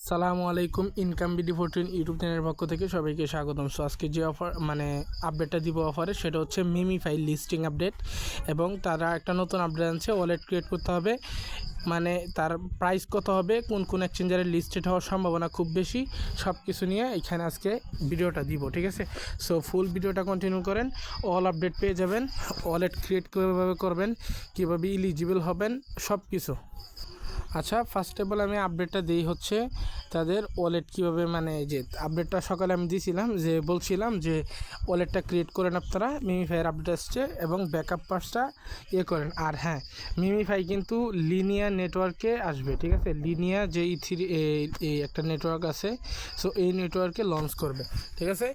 সালামু আলাইকুম। Income BD 14 YouTube চ্যানেলের পক্ষ থেকে সবাইকে স্বাগতম। সো আজকে যে অফার আপডেটটা দিব অফারে, সেটা হচ্ছে মিমিফাই লিস্টিং আপডেট। এবং তারা একটা নতুন আপডেট আনছে, ওয়ালেট ক্রিয়েট করতে হবে, মানে তার প্রাইস কত হবে, কোন কোন এক্সচেঞ্জারে লিস্টেড হওয়ার সম্ভাবনা খুব বেশি, সব কিছু নিয়ে এখানে আজকে ভিডিওটা দিব, ঠিক আছে। সো ফুল ভিডিওটা কন্টিনিউ করেন, অল আপডেট পেয়ে যাবেন। ওয়ালেট ক্রিয়েট কীভাবে করবেন, কীভাবে ইলিজিবল হবেন, সব কিছু। আচ্ছা, ফার্স্ট অফ অল আমি আপডেটটা দিই হচ্ছে তাদের ওয়ালেট কীভাবে, মানে যে আপডেটটা সকালে আমি দিয়েছিলাম, যে বলছিলাম যে ওয়ালেটটা ক্রিয়েট করেন আপনারা, মিমিফাইয়ের আপডেট আসছে এবং ব্যাকআপ পার্টসটা করেন। আর হ্যাঁ, মিমিফাই কিন্তু লিনিয়ার নেটওয়ার্কে আসবে, ঠিক আছে। লিনিয়ার যে একটা নেটওয়ার্ক আছে, সো এই নেটওয়ার্কে লঞ্চ করবে, ঠিক আছে।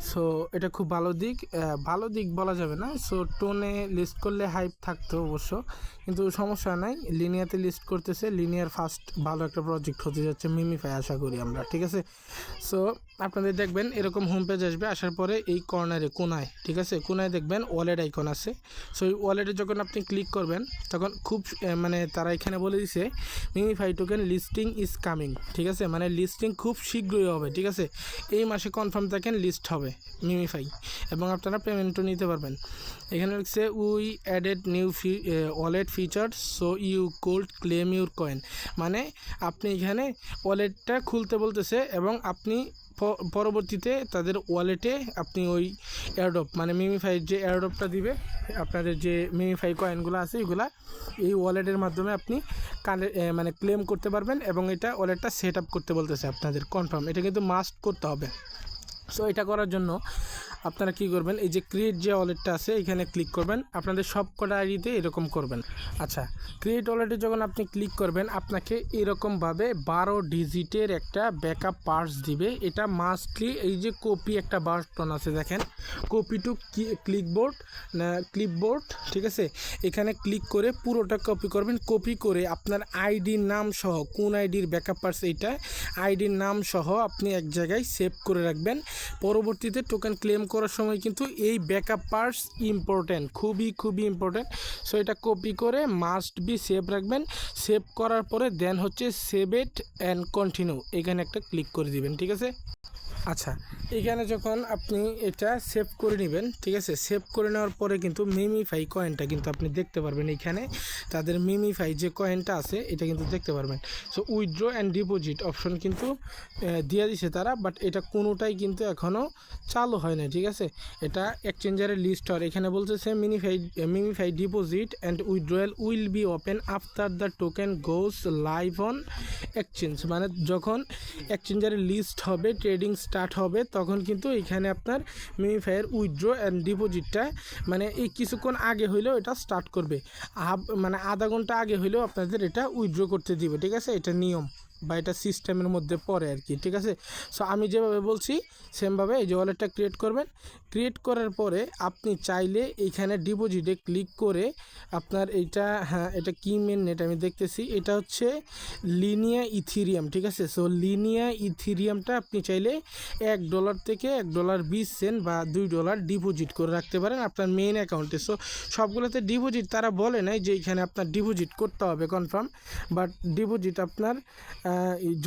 সো এটা খুব ভালো দিক বলা যাবে না। সো টোনে লিস্ট করলে হাইপ থাকতো অবশ্য, কিন্তু সমস্যা নাই, লিনিয়াতে লিস্ট করতেছে। লিনিয়ার ফার্স্ট ভালো একটা প্রজেক্ট হতে যাচ্ছে মিমিফাই, আশা করি আমরা, ঠিক আছে। সো আপনাদের দেখবেন এরকম হোম পেজ আসবে, আসার পরে এই কর্নারে কোনায়, ঠিক আছে, কোনায় দেখবেন ওয়ালেট আইকন আছে। সো এই ওয়ালেটে যখন আপনি ক্লিক করবেন তখন খুব মানে তারা এখানে বলে দিছে MemeFi token listing is coming, ঠিক আছে, মানে লিস্টিং খুব শীঘ্রই হবে, ঠিক আছে। এই মাসে কনফার্ম থাকেন লিস্ট হবে মিমিফাই, এবং আপনারা পেমেন্টও নিতে পারবেন। এখানে লিখছে we added new wallet features so you could claim your coin, মানে আপনি এখানে ওয়ালেটটা খুলতে বলতেছে এবং আপনি পরবর্তীতে তাদের ওয়ালেটে আপনি ওই এয়ারড্রপ, মানে মিমিফাইয়ের যে এয়ারড্রপটা দিবে, আপনাদের যে মিমিফাই কয়েনগুলো আছে এগুলা এই ওয়ালেটের মাধ্যমে আপনি মানে ক্লেম করতে পারবেন। এবং এটা ওয়ালেটটা সেট আপ করতে বলতেছে আপনাদের, কনফার্ম, এটা কিন্তু মাস্ট করতে হবে। সো এটা করার জন্য আপনারা কি করবেন, এই যে ক্রিয়েট যে ওয়ালেটটা আছে এখানে ক্লিক করবেন, আপনাদের সব কটা আইডিতে এরকম করবেন। আচ্ছা, ক্রিয়েট ওয়ালেটে যখন আপনি ক্লিক করবেন আপনাকে এরকমভাবে 12 ডিজিটের একটা ব্যাকআপ পার্টস দিবে। এটা মাস্টলি এই যে কপি একটা বাটন আছে দেখেন, কপি টু ক্লিপবোর্ড, ঠিক আছে, এখানে ক্লিক করে পুরোটা কপি করবেন। কপি করে আপনার আইডির নাম সহ, কোন আইডির ব্যাকআপ পার্টস এইটা, আইডির নাম সহ আপনি এক জায়গায় সেভ করে রাখবেন। পরবর্তীতে টোকেন ক্লেম করার সময় কিন্তু এই ব্যাকআপ পার্টস ইম্পর্টেন্ট, খুবই ইম্পর্টেন্ট। সো এটা কপি করে মাস্ট বি সেভ রাখবেন। সেভ করার পরে দেন হচ্ছে সেভ ইট অ্যান্ড কন্টিনিউ, এখানে একটা ক্লিক করে দিবেন, ঠিক আছে। আচ্ছা, এখানে যখন আপনি এটা সেভ করে নেবেন, ঠিক আছে, সেভ করে নেওয়ার পরে কিন্তু মিমিফাই কয়েনটা কিন্তু আপনি দেখতে পারবেন। এখানে তাদের মিমিফাই যে কয়েনটা আছে এটা কিন্তু দেখতে পারবেন। So withdraw and deposit option কিন্তু দিয়ে দিছে তারা, বাট এটা কোনোটাই কিন্তু এখনও চালু হয় না, ঠিক আছে। এটা এক্সচেঞ্জারের লিস্ট হয়, এখানে বলতেছে MemeFi deposit and withdrawal will be open after the token goes live on exchange, মানে যখন এক্সচেঞ্জারের লিস্ট হবে, ট্রেডিং স্টার্ট হবে, তখন কিন্তু এখানে আপনার মিমিফাইয়ের উইথড্র অ্যান্ড ডিপোজিটটা, মানে এই কিছুক্ষণ আগে হইলেও এটা স্টার্ট করবে, মানে আধা ঘন্টা আগে হইলেও আপনাদের এটা উইথড্র করতে দিবে, ঠিক আছে। এটা নিয়ম বা এটা সিস্টেমের মধ্যে পড়ে আর কি, ঠিক আছে। সো আমি যেভাবে বলছি সেমভাবে এই যে ওয়ালেটটা ক্রিয়েট করবেন। ক্রিয়েট করার পরে আপনি চাইলে এইখানে ডিপোজিটে ক্লিক করে আপনার এইটা, হ্যাঁ এটা কি মেন নেট আমি দেখতেছি, এটা হচ্ছে লিনিয়া ইথিরিয়াম, ঠিক আছে। সো লিনিয়া ইথিরিয়ামটা আপনি চাইলে $1 থেকে $1.20 বা $2 ডিপোজিট করে রাখতে পারেন আপনার মেইন অ্যাকাউন্টে। সো সবগুলোতে ডিপোজিট তারা বলে নাই যে এখানে আপনার ডিপোজিট করতে হবে কনফার্ম, বাট ডিপোজিট আপনার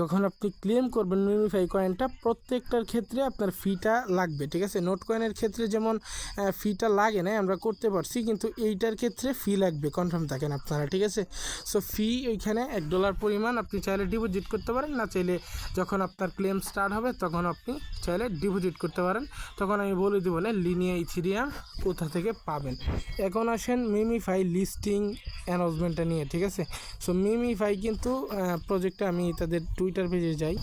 যখন আপনি ক্লেম করবেন মিমিফাই কয়েনটা, প্রত্যেকটার ক্ষেত্রে আপনার ফিটা লাগবে, ঠিক আছে। নোট কয়েনের ক্ষেত্রে যেমন ফিটা লাগে না, আমরা করতে পারছি, কিন্তু এইটার ক্ষেত্রে ফি লাগবে, কনফার্ম থাকেন আপনারা, ঠিক আছে। সো ফি ওইখানে $1 পরিমাণ, আপনি চাইলে ডিপোজিট করতে পারেন, না চাইলে যখন আপনার ক্লেম স্টার্ট হবে তখন আপনি চাইলে ডিপোজিট করতে পারেন। তখন আমি বলে দেবো না লিনিয়া ইথিরিয়াম কোথা থেকে পাবেন। এখন আসেন মিমিফাই লিস্টিং অ্যানাউন্সমেন্টটা নিয়ে, ঠিক আছে। সো মিমিফাই কিন্তু প্রজেক্টটা, আমি তাদের টুইটার পেজে যাই।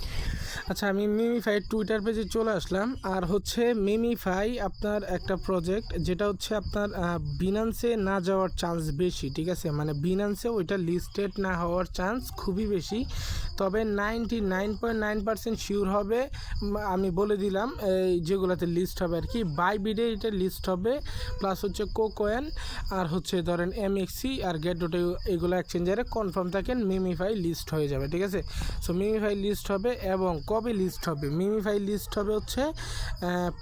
আচ্ছা, আমি মিমিফাইয়ের টুইটার পেজে চলে আসলাম। আর হচ্ছে মিমিফাই আপনার একটা প্রজেক্ট যেটা হচ্ছে আপনার বিনান্সে না যাওয়ার চান্স বেশি, ঠিক আছে, মানে বিনান্সে ওইটা লিস্টেড না হওয়ার চান্স খুবই বেশি, তবে 99.9% শিওর হবে। আমি বলে দিলাম এই যেগুলোতে লিস্ট হবে আর কি, বাইবিডে এটা লিস্ট হবে, প্লাস হচ্ছে কোকোয়েন, আর হচ্ছে ধরেন এমএক্সি আর গেট.io, এগুলো এক্সচেঞ্জারে কনফার্ম থাকেন মিমিফাই লিস্ট হয়ে যাবে, ঠিক আছে। সো মিমিফাই লিস্ট হবে এবং কবে লিস্ট হবে? মিমিফাই লিস্ট হবে হচ্ছে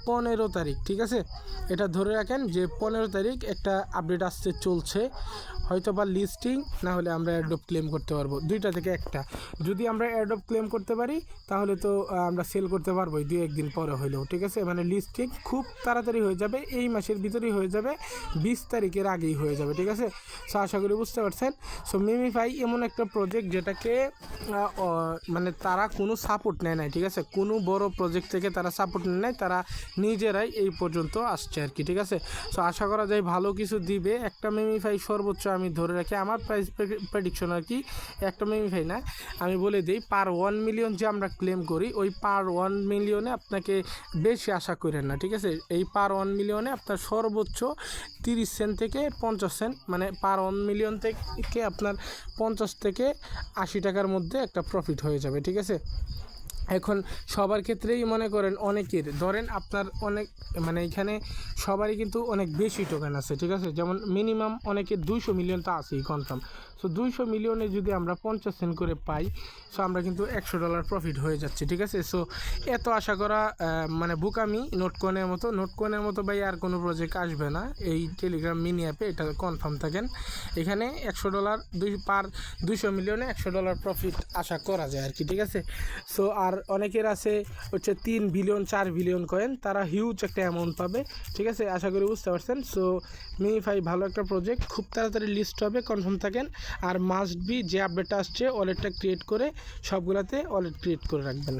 15 তারিখ, ঠিক আছে? এটা ধরে রাখেন যে 15 তারিখ একটা আপডেট আসতে চলছে, হয়তো বা লিস্টিং না হলে আমরা অ্যাডপ ক্লেম করতে পারবো, দুইটা থেকে একটা। যদি আমরা অ্যাডপ ক্লেম করতে পারি তাহলে তো আমরা সেল করতে পারবো 2-1 দিন পরে হইলেও, ঠিক আছে? মানে লিস্টিং খুব তাড়াতাড়ি হয়ে যাবে, এই মাসের ভিতরেই হয়ে যাবে, 20 তারিখের আগেই হয়ে যাবে, ঠিক আছে? সো আশা করি বুঝতে পারছেন। সো মিমিফাই এমন একটা প্রজেক্ট যেটাকে মানে তারা কোনো সাপোর্ট নেয় নাই, ঠিক আছে? কোনো বড় প্রজেক্ট থেকে তারা সাপোর্ট নেয় নাই, তারা নিজেরাই এই পর্যন্ত আসছে আর কি, ঠিক আছে? সো আশা করা যায় ভালো কিছু দিবে। একটা মিমিফাই সর্বোচ্চ আমি ধরে রাখি, আমার প্রাইস প্রেডিকশন আর কি, একটা মিমিফাই না, আমি বলে দিই পার 1 মিলিয়ন যে আমরা ক্লেম করি, ওই পার 1 মিলিয়নে আপনাকে বেশি আশা করেন না, ঠিক আছে? এই পার 1 মিলিয়নে আপনার সর্বোচ্চ 30 সেন্ট থেকে 50 সেন্ট, মানে পার 1 মিলিয়ন থেকে আপনার 50 থেকে 80 টাকার মধ্যে একটা প্রফিট হয়ে যাবে, ঠিক আছে? এখন সবার ক্ষেত্রেই মনে করেন অনেকের ধরেন আপনার অনেক মানে এখানে সবারই কিন্তু অনেক বেশি টোকেন আছে, ঠিক আছে? যেমন মিনিমাম অনেকের 200 মিলিয়ন তো আছেই কনফার্ম। সো 200 মিলিয়নে যদি আমরা 50 সেন্ট করে পাই, সো আমরা কিন্তু $100 প্রফিট হয়ে যাচ্ছে, ঠিক আছে? সো এত আশা করা মানে বুকামি নোটকয়েনের মতো ভাই আর কোনো প্রজেক্ট আসবে না এই টেলিগ্রাম মিনি অ্যাপে, এটা কনফার্ম থাকেন। এখানে $100 পার 200 মিলিয়নে $100 প্রফিট আশা করা যায় আর কি, ঠিক আছে? সো আর অনেকের আছে হচ্ছে 3 বিলিয়ন 4 বিলিয়ন কয়েন, তারা হিউজ একটা অ্যামাউন্ট পাবে, ঠিক আছে? আশা করি বুঝতে পারছেন। সো মিমিফাই ভালো একটা প্রজেক্ট, খুব তাড়াতাড়ি লিস্ট হবে, কনফার্ম থাকেন। আর মাস্ট বি যে আপডেটটা আসছে ওয়ালেটটা ক্রিয়েট করে সবগুলাতে ওয়ালেট ক্রিয়েট করে রাখবেন।